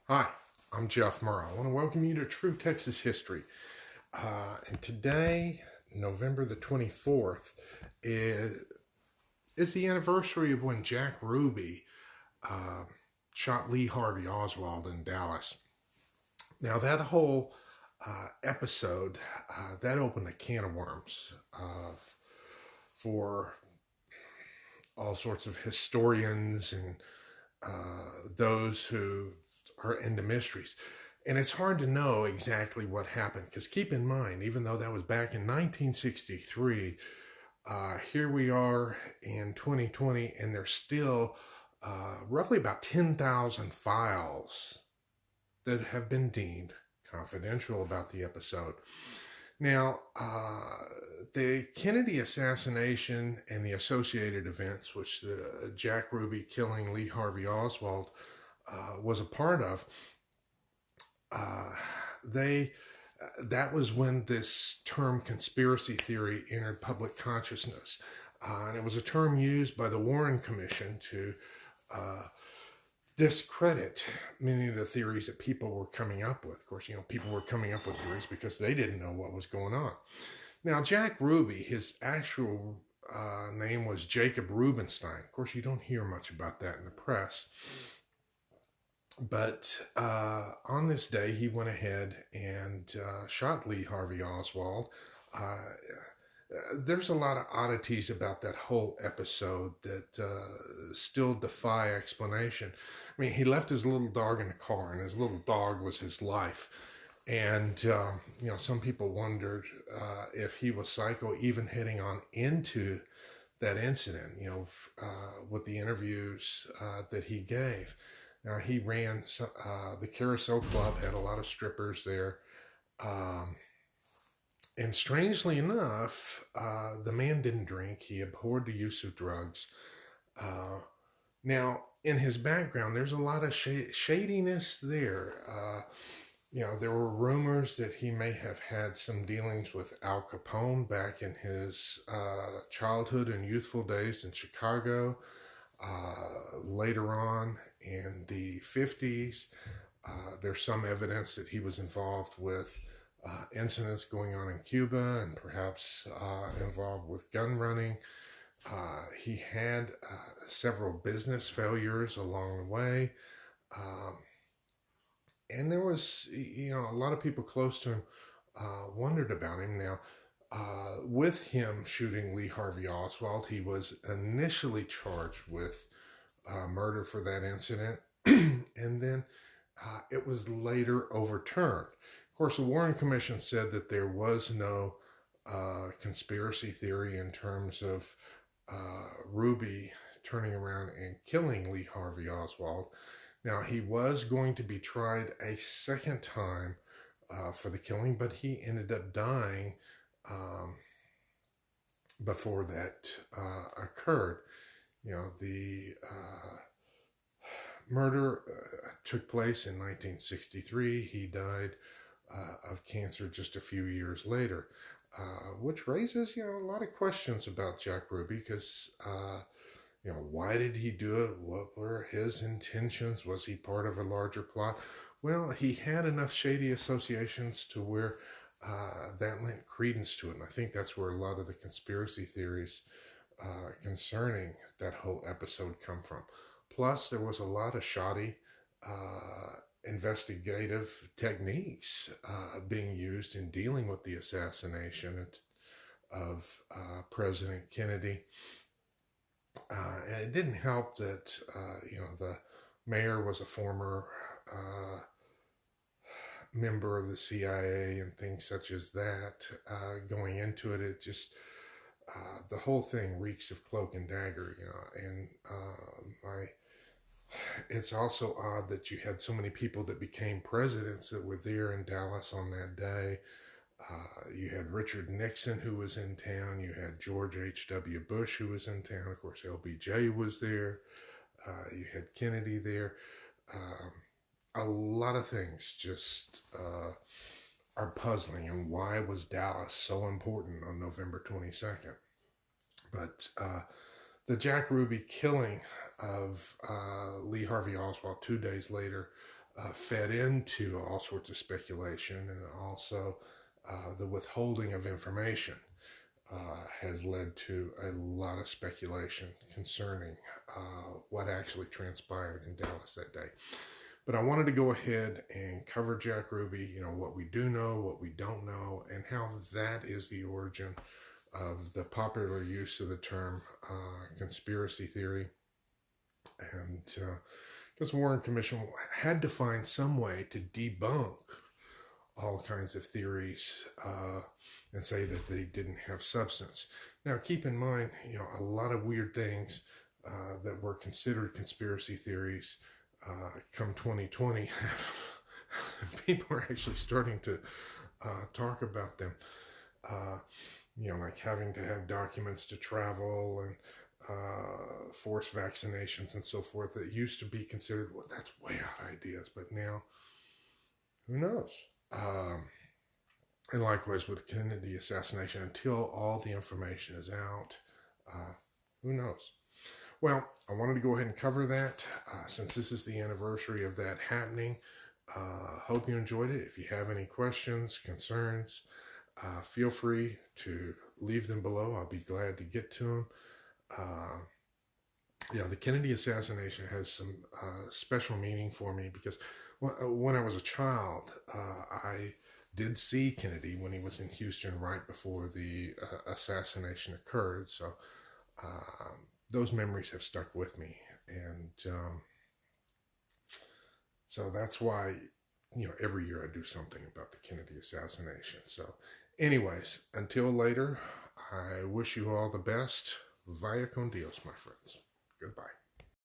Hi, I'm Jeff Murrow. I want to welcome you to True Texas History. And today, November the 24th, is the anniversary of when Jack Ruby uh, shot Lee Harvey Oswald in Dallas. Now, that whole episode, that opened a can of worms for all sorts of historians and those who are into mysteries. And it's hard to know exactly what happened because keep in mind, even though that was back in 1963, here we are in 2020, and there's still roughly about 10,000 files that have been deemed confidential about the episode. Now, the Kennedy assassination and the associated events, which the Jack Ruby killing Lee Harvey Oswald was a part of, that was when this term conspiracy theory entered public consciousness. And it was a term used by the Warren Commission to discredit many of the theories that people were coming up with. Of course, people were coming up with theories because they didn't know what was going on. Now, Jack Ruby, his actual name was Jacob Rubenstein. Of course, you don't hear much about that in the press. But on this day, he went ahead and shot Lee Harvey Oswald. There's a lot of oddities about that whole episode that still defy explanation. I mean, he left his little dog in the car, and his little dog was his life. And, some people wondered if he was psycho, even heading on into that incident, with the interviews that he gave. Now, he ran the Carousel Club, had a lot of strippers there. And strangely enough, the man didn't drink. He abhorred the use of drugs. Now, in his background, there's a lot of shadiness there. There were rumors that he may have had some dealings with Al Capone back in his childhood and youthful days in Chicago. Later on in the 50s, there's some evidence that he was involved with incidents going on in Cuba and perhaps involved with gun running. He had several business failures along the way. And there was, a lot of people close to him wondered about him. Now, with him shooting Lee Harvey Oswald, he was initially charged with murder for that incident, and then it was later overturned. Of course, the Warren Commission said that there was no conspiracy theory in terms of Ruby turning around and killing Lee Harvey Oswald. Now, he was going to be tried a second time for the killing, but he ended up dying before that occurred. The murder took place in 1963. He died of cancer just a few years later, which raises, a lot of questions about Jack Ruby because, why did he do it? What were his intentions? Was he part of a larger plot? Well, he had enough shady associations to where that lent credence to it. And I think that's where a lot of the conspiracy theories concerning that whole episode come from. Plus, there was a lot of shoddy investigative techniques being used in dealing with the assassination of President Kennedy. And it didn't help that, the mayor was a former member of the CIA and things such as that. Going into it, it just, the whole thing reeks of cloak and dagger, and it's also odd that you had so many people that became presidents that were there in Dallas on that day. You had Richard Nixon, who was in town. You had George H.W. Bush, who was in town. Of course, LBJ was there. You had Kennedy there. A lot of things just are puzzling. And why was Dallas so important on November 22nd? But the Jack Ruby killing of Lee Harvey Oswald 2 days later fed into all sorts of speculation, and also the withholding of information has led to a lot of speculation concerning what actually transpired in Dallas that day. But I wanted to go ahead and cover Jack Ruby, what we do know, what we don't know, and how that is the origin of the popular use of the term conspiracy theory. And because the Warren Commission had to find some way to debunk all kinds of theories and say that they didn't have substance. Now, keep in mind, a lot of weird things that were considered conspiracy theories come 2020, people are actually starting to talk about them. Like having to have documents to travel and forced vaccinations and so forth. That used to be considered, well, that's way out ideas, but now, who knows? And likewise with Kennedy assassination, until all the information is out, who knows? Well, I wanted to go ahead and cover that since this is the anniversary of that happening. Hope you enjoyed it. If you have any questions, concerns, feel free to leave them below. I'll be glad to get to them. The Kennedy assassination has some special meaning for me because when I was a child, I did see Kennedy when he was in Houston right before the assassination occurred. So those memories have stuck with me. And so that's why, every year I do something about the Kennedy assassination. So anyways, until later, I wish you all the best. Vaya con Dios, my friends. Goodbye.